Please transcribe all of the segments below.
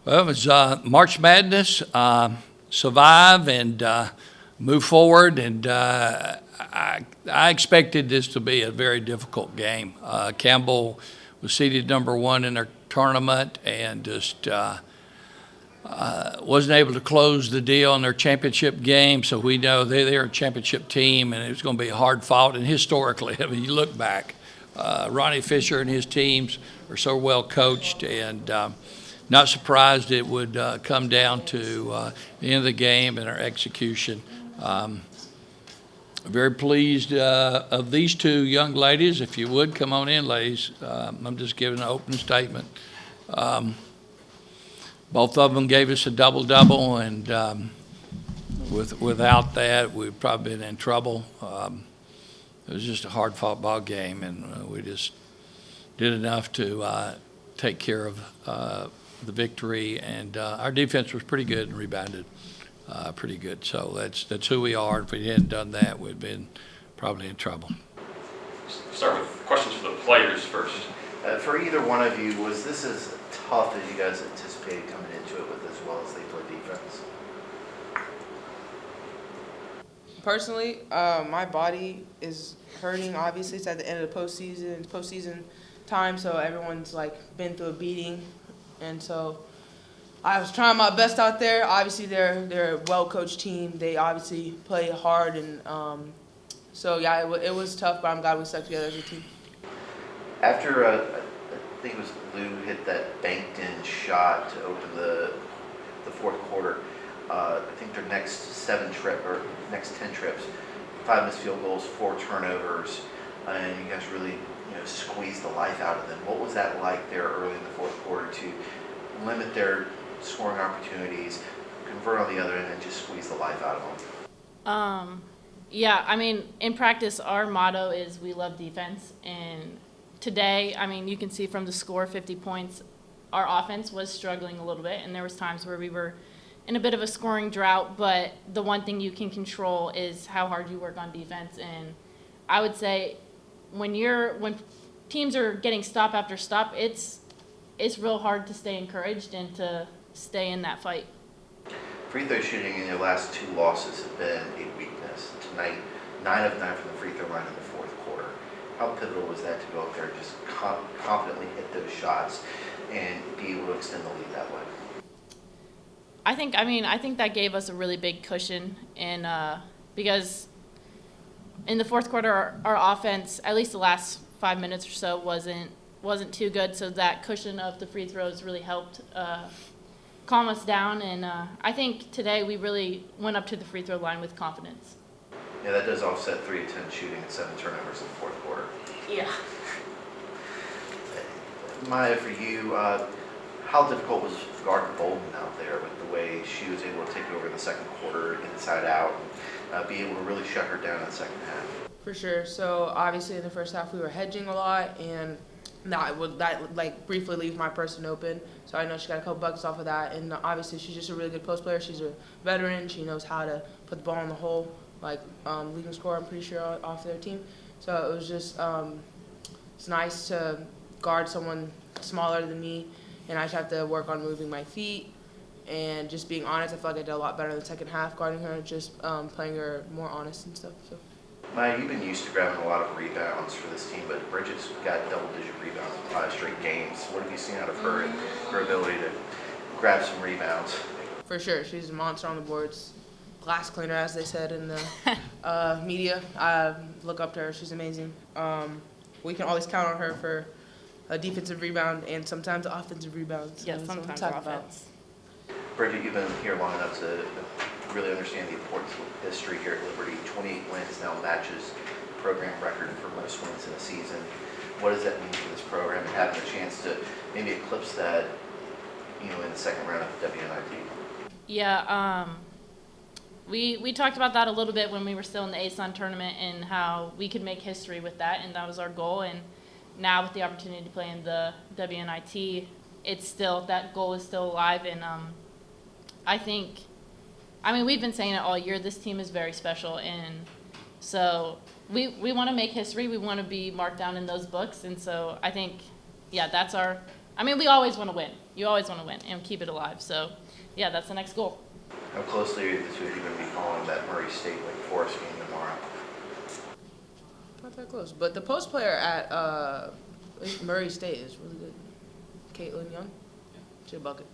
Well, it was March Madness, survive and move forward, and I expected this to be a very difficult game. Campbell was seeded number one in their tournament and just wasn't able to close the deal in their championship game, so we know they're a championship team, and it was going to be hard fought. And historically, I mean, you look back, Ronnie Fisher and his teams are so well coached, and not surprised it would come down to the end of the game and our execution. Very pleased of these two young ladies. If you would, come on in, ladies. I'm just giving an opening statement. Both of them gave us a double-double, and without that, we'd probably been in trouble. It was just a hard-fought ball game, and we just did enough to take care of the victory, and our defense was pretty good and rebounded pretty good. So that's who we are. If we hadn't done that, we'd been probably in trouble. Start with questions for the players first. For either one of you, was this as tough as you guys anticipated coming into it with as well as they play defense? Personally, my body is hurting. Obviously, it's at the end of the postseason. It's postseason time, so everyone's like been through a beating, and so I was trying my best out there. Obviously, they're a well-coached team. They obviously play hard, and so yeah, it was tough. But I'm glad we stuck together as a team. After I think it was Lou hit that banked-in shot to open the fourth quarter. I think their next 10 trips, 5 missed field goals, 4 turnovers, and you guys really squeezed the life out of them. What was that like there early in the fourth quarter to limit their scoring opportunities, convert on the other end, and just squeeze the life out of them? Yeah, I mean, in practice, our motto is we love defense, and today, I mean, you can see from the score, 50 points, our offense was struggling a little bit, and there was times where we were in a bit of a scoring drought, but the one thing you can control is how hard you work on defense. And I would say when teams are getting stop after stop, it's real hard to stay encouraged and to stay in that fight. Free throw shooting in your last 2 losses has been a weakness. Tonight, 9 of 9 from the free throw line in the fourth quarter. How pivotal was that to go up there and just confidently hit those shots and be able to extend the lead that way? I think that gave us a really big cushion, and because in the fourth quarter, our offense, at least the last 5 minutes or so, wasn't too good. So that cushion of the free throws really helped calm us down, and I think today we really went up to the free throw line with confidence. Yeah, that does offset 3 of 10 shooting and 7 turnovers in the fourth quarter. Yeah. Maya, for you, how difficult was guarding Bolden out there with the way she was able to take over in the second quarter, inside out, and be able to really shut her down in the second half? For sure. So obviously in the first half we were hedging a lot, and that briefly leaves my person open. So I know she got a couple buckets off of that, and obviously she's just a really good post player. She's a veteran. She knows how to put the ball in the hole, leading scorer, I'm pretty sure, off their team. So it was just it's nice to guard someone smaller than me, and I just have to work on moving my feet and just being honest. I feel like I did a lot better in the second half guarding her, just playing her more honest and stuff. So. Maya, you've been used to grabbing a lot of rebounds for this team, but Bridget's got double-digit rebounds in 5 straight games. What have you seen out of her and her ability to grab some rebounds? For sure. She's a monster on the boards. Glass cleaner, as they said in the media. I look up to her. She's amazing. We can always count on her for a defensive rebound and sometimes offensive rebounds. Yeah, sometimes offense. Bridget, you've been here long enough to really understand the importance of history here at Liberty. 28 wins now matches the program record for most wins in a season. What does that mean for this program and having a chance to maybe eclipse that, in the second round of the WNIT? Yeah, we talked about that a little bit when we were still in the ASUN tournament and how we could make history with that, and that was our goal. And now with the opportunity to play in the WNIT, that goal is still alive. And we've been saying it all year. This team is very special, and so we want to make history. We want to be marked down in those books, and so I think, yeah, that's our I mean, we always want to win. You always want to win and keep it alive. So, yeah, that's the next goal. How closely are the two of you going to be following that Murray State Wake Forest game tomorrow? Not that close. But the post player at Murray State is really good. Caitlin Young. She's a bucket.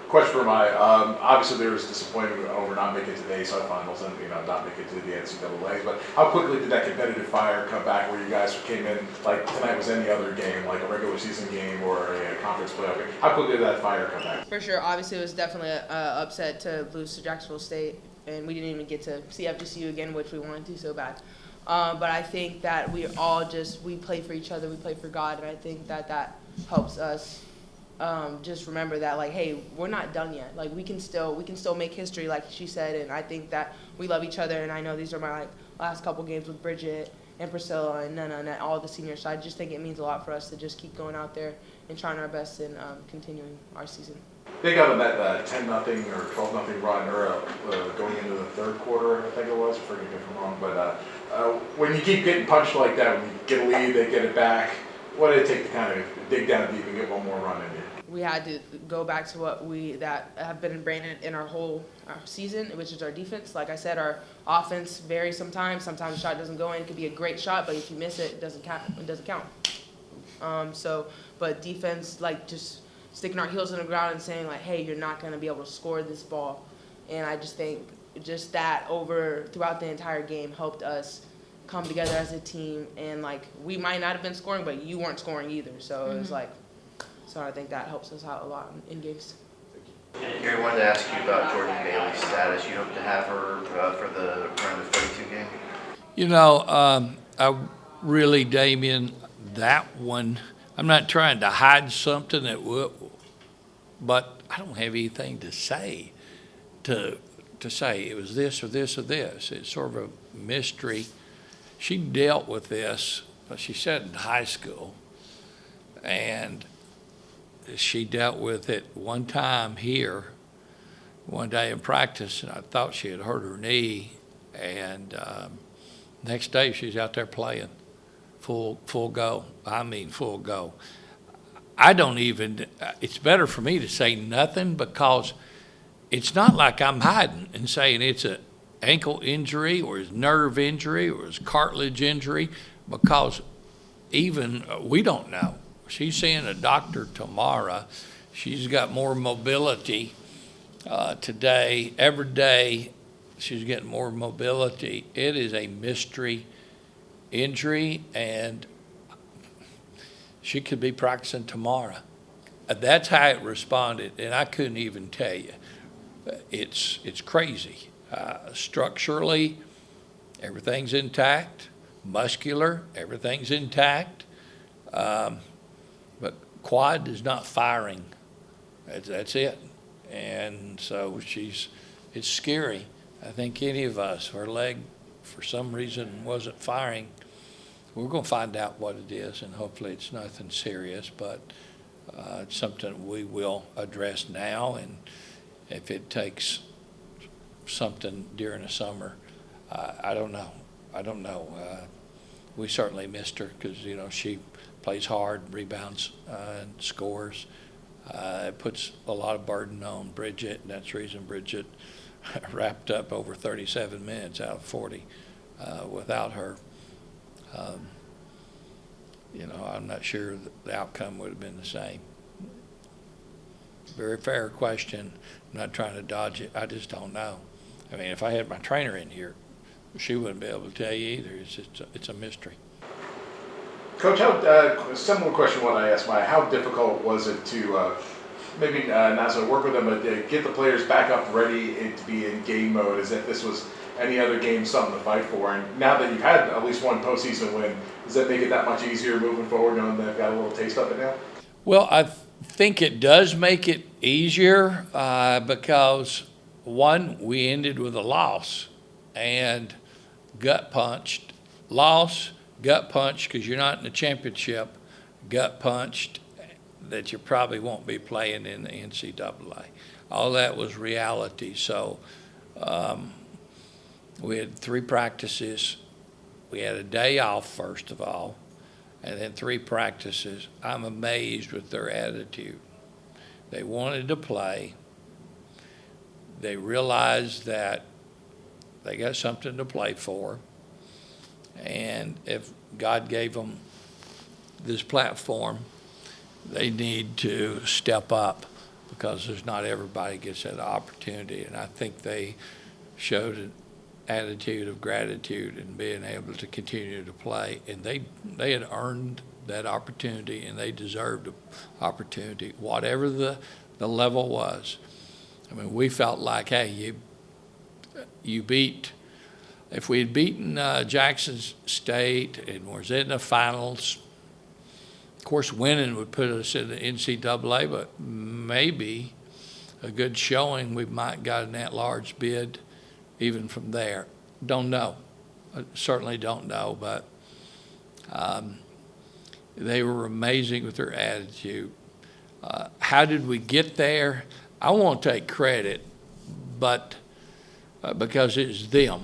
Question for Maya. Obviously, there was disappointment over not making it to the ASUN finals and not making it to the NCAA. But how quickly did that competitive fire come back where you guys came in like tonight was any other game, like a regular season game or a conference playoff game? How quickly did that fire come back? For sure. Obviously, it was definitely an upset to lose to Jacksonville State, and we didn't even get to see FGCU again, which we wanted to so bad. But I think that we all we play for each other, we play for God, and I think that helps us. Just remember that, like, hey, we're not done yet. Like, we can still make history, like she said. And I think that we love each other. And I know these are my last couple games with Bridget and Priscilla and Nana and all the seniors. So I just think it means a lot for us to just keep going out there and trying our best and continuing our season. They got on that 10-0 or 12-0 run or going into the third quarter, I think it was. Forgive me if I'm wrong, but when you keep getting punched like that, when you get a lead, they get it back. What did it take to kind of dig down deep and get one more run in you? We had to go back to what that have been ingrained in our whole season, which is our defense. Like I said, our offense varies sometimes. Sometimes the shot doesn't go in. It could be a great shot, but if you miss it, it doesn't count. But defense, like just sticking our heels in the ground and saying like, hey, you're not going to be able to score this ball. And I just think just that throughout the entire game helped us come together as a team. And like we might not have been scoring, but you weren't scoring either. So it was like. So I think that helps us out a lot in games. Gary, I wanted to ask you about Jordan Bailey's status. You hope to have her for the round of 32 game? I really, Damien, that one, I'm not trying to hide something but I don't have anything to say to say it was this or this or this. It's sort of a mystery. She dealt with this, she said in high school, and she dealt with it one time here, one day in practice, and I thought she had hurt her knee. And next day she's out there playing full go. I mean full go. It's better for me to say nothing because it's not like I'm hiding and saying it's an ankle injury or it's nerve injury or it's cartilage injury because even we don't know. She's seeing a doctor tomorrow. She's got more mobility today. Every day she's getting more mobility. It is a mystery injury, and she could be practicing tomorrow. That's how it responded, and I couldn't even tell you. It's crazy. Structurally, everything's intact. Muscular, everything's intact. But quad is not firing. That's it. And so it's scary. I think any of us, if our leg for some reason wasn't firing, we're going to find out what it is, and hopefully it's nothing serious, but it's something we will address now, and if it takes something during the summer, I don't know. We certainly missed her because, she plays hard, rebounds, and scores. It puts a lot of burden on Bridget, and that's the reason Bridget wrapped up over 37 minutes out of 40 without her. I'm not sure the outcome would have been the same. Very fair question. I'm not trying to dodge it. I just don't know. I mean, if I had my trainer in here, she wouldn't be able to tell you either. It's a mystery. Coach, similar question to what I asked Maya. How difficult was it to maybe not so work with them, but get the players back up ready and to be in game mode as if this was any other game, something to fight for? And now that you've had at least one postseason win, does that make it that much easier moving forward, knowing they've got a little taste of it now? Well, I think it does make it easier because, one, we ended with a loss and gut punched. Loss, gut punched because you're not in the championship, gut punched that you probably won't be playing in the NCAA. All that was reality. So we had 3 practices. We had a day off, first of all, and then 3 practices. I'm amazed with their attitude. They wanted to play. They realized that they got something to play for. And if God gave them this platform, they need to step up, because there's not everybody gets that opportunity. And I think they showed an attitude of gratitude and being able to continue to play. And they had earned that opportunity, and they deserved the opportunity, whatever the level was. I mean, we felt like, hey, you beat, if we had beaten Jackson State and was in the finals, of course, winning would put us in the NCAA, but maybe a good showing, we might got an at-large bid even from there. Don't know. I certainly don't know, but they were amazing with their attitude. How did we get there? I won't take credit, but because it's them.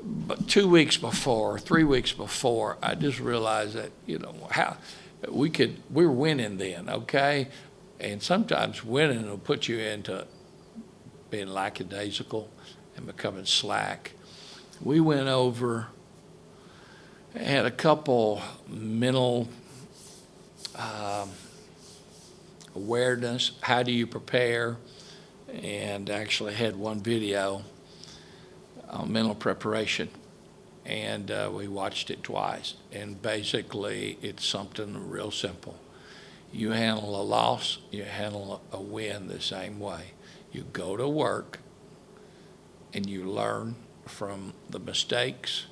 But 2 weeks before, 3 weeks before, I just realized that, how we were winning then, okay? And sometimes winning will put you into being lackadaisical and becoming slack. We went over, had a couple mental awareness, how do you prepare, and actually had one video on mental preparation, and we watched it twice. And basically, it's something real simple. You handle a loss, you handle a win the same way. You go to work, and you learn from the mistakes,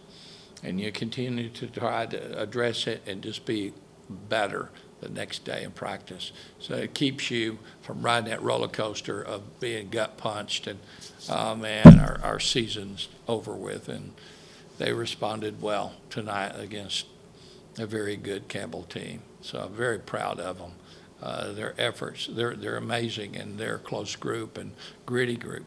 and you continue to try to address it and just be better the next day in practice. So it keeps you from riding that roller coaster of being gut punched and, oh man, our season's over with. And they responded well tonight against a very good Campbell team. So I'm very proud of them. Their efforts, they're amazing, and they're a close group and gritty group.